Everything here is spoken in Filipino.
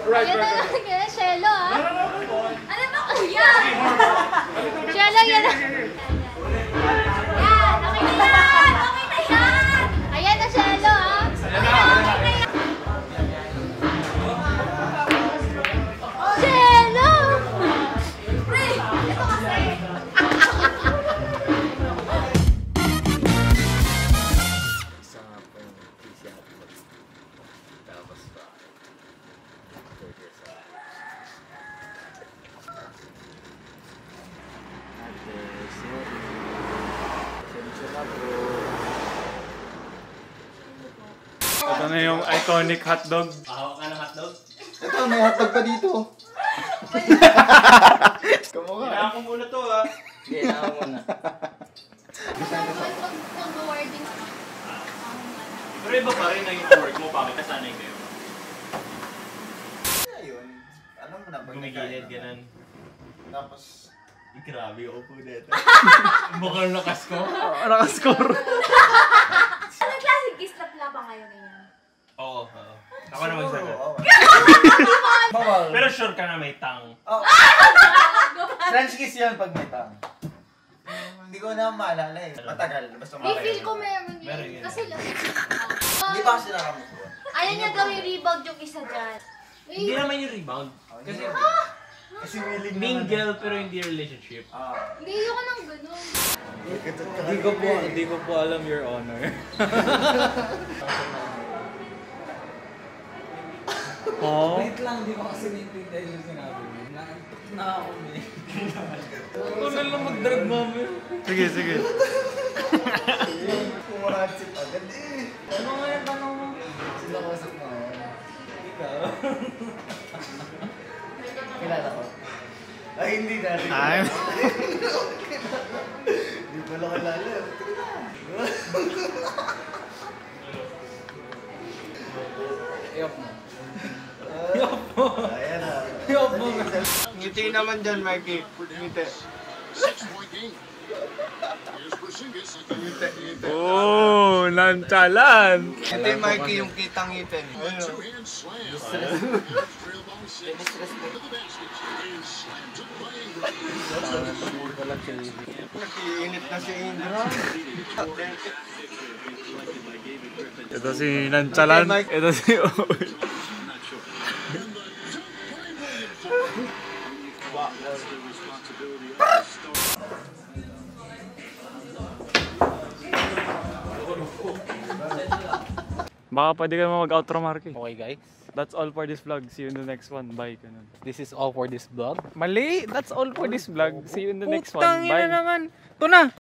Ayan na lang, kaya Shelo ah. Ano ba kuya? Shelo, yan na. Yan, okay na yan! Okay na yan! Ayan na Shelo ah. Okay na yan! Shelo! Pre, ito kasi. Ito na yung iconic hotdog. Hawak ka ng hotdog? Ito, may hotdog pa dito. Kamukha. Kailangan ko muna to ha. Kailangan mo na. Pag-wording. Pero iba pa rin ang work mo, bakit kasanay kayo? Ayun. Alam mo na. Gumigilid, ganun. Tapos, Grabe, upo dito. Mukhang lakas ko. Nakascore. Anong klaseng kislap na ba kayo ngayon? Oo. Ako na magsagot. bawal. Pero sure ka na may tang. French kiss yan pag may tang. Hindi ko na maalala eh. Matagal. Basta May matagal. feel ko meron Meron yun. yun. Kasi lang. Hindi pa kasi nakamukuha. Ayaw niya gawin rebound yung isa dyan. Hindi naman yung rebound. Kasi Kasi willing mingle pero hindi relationship. Hindi ko nang ganun. Hindi ko po alam, Your Honor. Oh? Wait lang, di ko kasi naintindihan yung sinabi mo. Naantok na ako, eh. Ito na lang mag-drag mami. Sige, sige. Kumahansip agad eh. Ano nga yung tanong mo? Sila kasap na ako. Ikaw? Kilala ko. Ay, hindi na rin. Ay. Hindi pala kilala. Iyok mo. Ayan na. Iyok mo. Ngiti naman dyan, Mikey. Ngiti. Oh, nonchalant. Ngiti, Mikey, yung kitang ngitin. Nakiinit na si Indra. Ito si nonchalant. Ito si Oy. Baka pwede ka naman mag-outro, Marky. Okay, guys. That's all for this vlog. See you in the next one. Bye. Ganun. This is all for this vlog. Mali! That's all for this vlog. See you in the next one. Putang ina Bye. naman. Ito na!